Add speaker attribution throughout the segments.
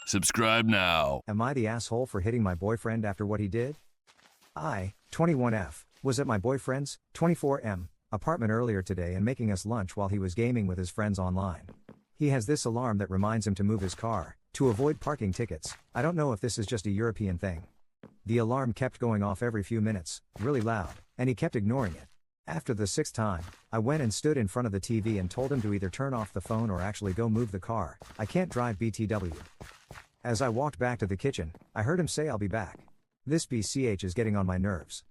Speaker 1: Subscribe now.
Speaker 2: Am I the asshole for hitting my boyfriend after what he did? I, 21F, was at my boyfriend's, 24M, apartment earlier today and making us lunch while he was gaming with his friends online. He has this alarm that reminds him to move his car, to avoid parking tickets. I don't know if this is just a European thing. The alarm kept going off every few minutes, really loud, and he kept ignoring it. After the sixth time, I went and stood in front of the TV and told him to either turn off the phone or actually go move the car. I can't drive BTW. As I walked back to the kitchen, I heard him say I'll be back. This BCH is getting on my nerves.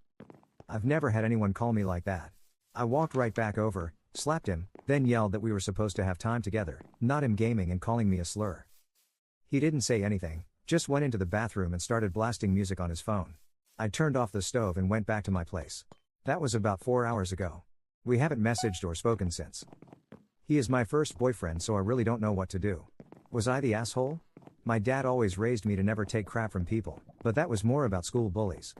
Speaker 2: I've never had anyone call me like that. I walked right back over, slapped him, then yelled that we were supposed to have time together, not him gaming and calling me a slur. He didn't say anything, just went into the bathroom and started blasting music on his phone. I turned off the stove and went back to my place. That was about 4 hours ago. We haven't messaged or spoken since. He is my first boyfriend, so I really don't know what to do. Was I the asshole? My dad always raised me to never take crap from people, but that was more about school bullies.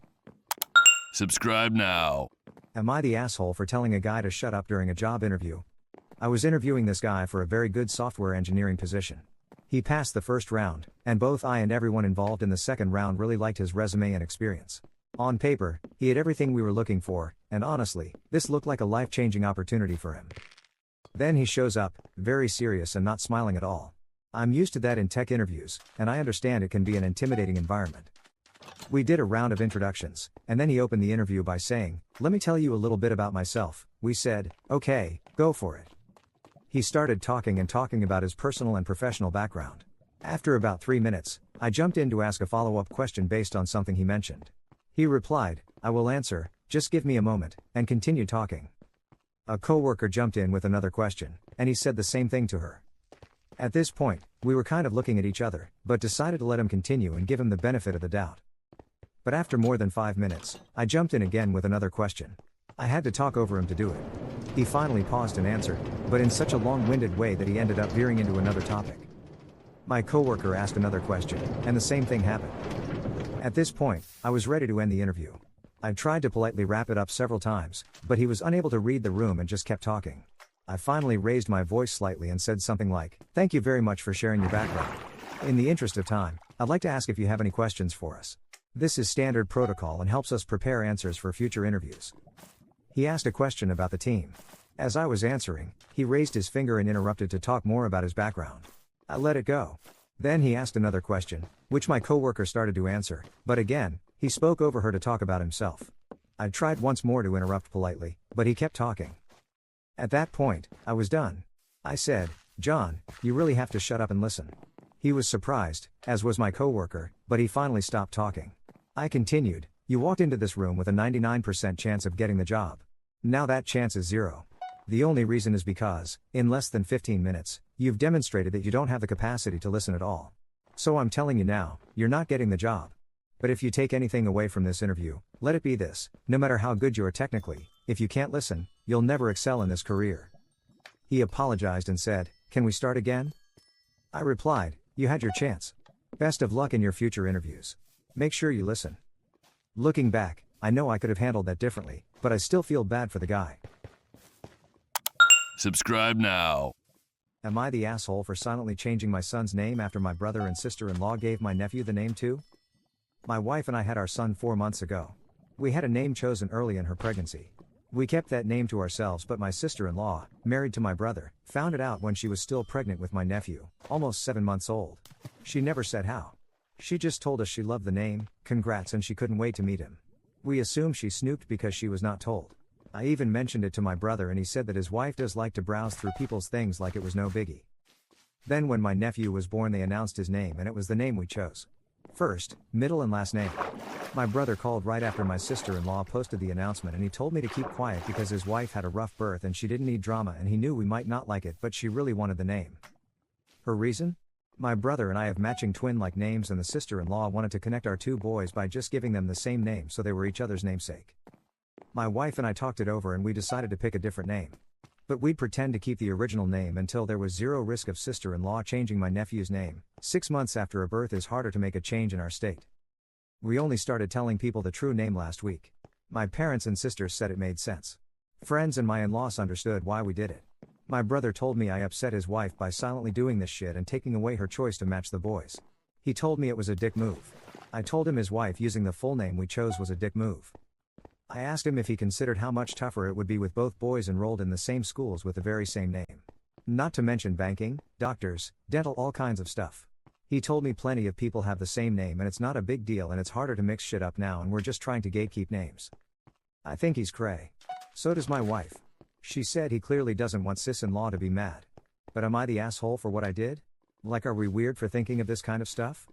Speaker 1: Subscribe now.
Speaker 2: Am I the asshole for telling a guy to shut up during a job interview? I was interviewing this guy for a very good software engineering position. He passed the first round, and both I and everyone involved in the second round really liked his resume and experience. On paper, he had everything we were looking for, and honestly, this looked like a life-changing opportunity for him. Then he shows up, very serious and not smiling at all. I'm used to that in tech interviews, and I understand it can be an intimidating environment. We did a round of introductions, and then he opened the interview by saying, "Let me tell you a little bit about myself." We said, "Okay, go for it." He started talking about his personal and professional background. After about 3 minutes, I jumped in to ask a follow-up question based on something he mentioned. He replied, "I will answer, just give me a moment," and continued talking. A coworker jumped in with another question, and he said the same thing to her. At this point, we were kind of looking at each other, but decided to let him continue and give him the benefit of the doubt. But after more than 5 minutes, I jumped in again with another question. I had to talk over him to do it. He finally paused and answered, but in such a long-winded way that he ended up veering into another topic. My coworker asked another question, and the same thing happened. At this point, I was ready to end the interview. I tried to politely wrap it up several times, but he was unable to read the room and just kept talking. I finally raised my voice slightly and said something like, "Thank you very much for sharing your background. In the interest of time, I'd like to ask if you have any questions for us. This is standard protocol and helps us prepare answers for future interviews." He asked a question about the team. As I was answering, he raised his finger and interrupted to talk more about his background. I let it go. Then he asked another question, which my coworker started to answer, but again, he spoke over her to talk about himself. I tried once more to interrupt politely, but he kept talking. At that point, I was done. I said, "John, you really have to shut up and listen." He was surprised, as was my coworker, but he finally stopped talking. I continued, "You walked into this room with a 99% chance of getting the job. Now that chance is 0. The only reason is because, in less than 15 minutes, you've demonstrated that you don't have the capacity to listen at all. So I'm telling you now, you're not getting the job. But if you take anything away from this interview, let it be this: no matter how good you are technically, if you can't listen, you'll never excel in this career." He apologized and said, "Can we start again?" I replied, "You had your chance. Best of luck in your future interviews. Make sure you listen." Looking back, I know I could have handled that differently, but I still feel bad for the guy.
Speaker 1: Subscribe now.
Speaker 2: Am I the asshole for silently changing my son's name after my brother and sister-in-law gave my nephew the name too? My wife and I had our son 4 months ago. We had a name chosen early in her pregnancy. We kept that name to ourselves, but my sister-in-law, married to my brother, found it out when she was still pregnant with my nephew, almost 7 months old. She never said how. She just told us she loved the name, congrats, and she couldn't wait to meet him. We assumed she snooped because she was not told. I even mentioned it to my brother and he said that his wife does like to browse through people's things like it was no biggie. Then when my nephew was born, they announced his name and it was the name we chose. First, middle and last name. My brother called right after my sister-in-law posted the announcement and he told me to keep quiet because his wife had a rough birth and she didn't need drama and he knew we might not like it, but she really wanted the name. Her reason? My brother and I have matching twin-like names and the sister-in-law wanted to connect our 2 boys by just giving them the same name so they were each other's namesake. My wife and I talked it over and we decided to pick a different name. But we'd pretend to keep the original name until there was 0 risk of sister-in-law changing my nephew's name. 6 months after a birth is harder to make a change in our state. We only started telling people the true name last week. My parents and sisters said it made sense. Friends and my in-laws understood why we did it. My brother told me I upset his wife by silently doing this shit and taking away her choice to match the boys. He told me it was a dick move. I told him his wife using the full name we chose was a dick move. I asked him if he considered how much tougher it would be with both boys enrolled in the same schools with the very same name. Not to mention banking, doctors, dental, all kinds of stuff. He told me plenty of people have the same name and it's not a big deal and it's harder to mix shit up now and we're just trying to gatekeep names. I think he's cray. So does my wife. She said he clearly doesn't want sis-in-law to be mad. But am I the asshole for what I did? Like, are we weird for thinking of this kind of stuff?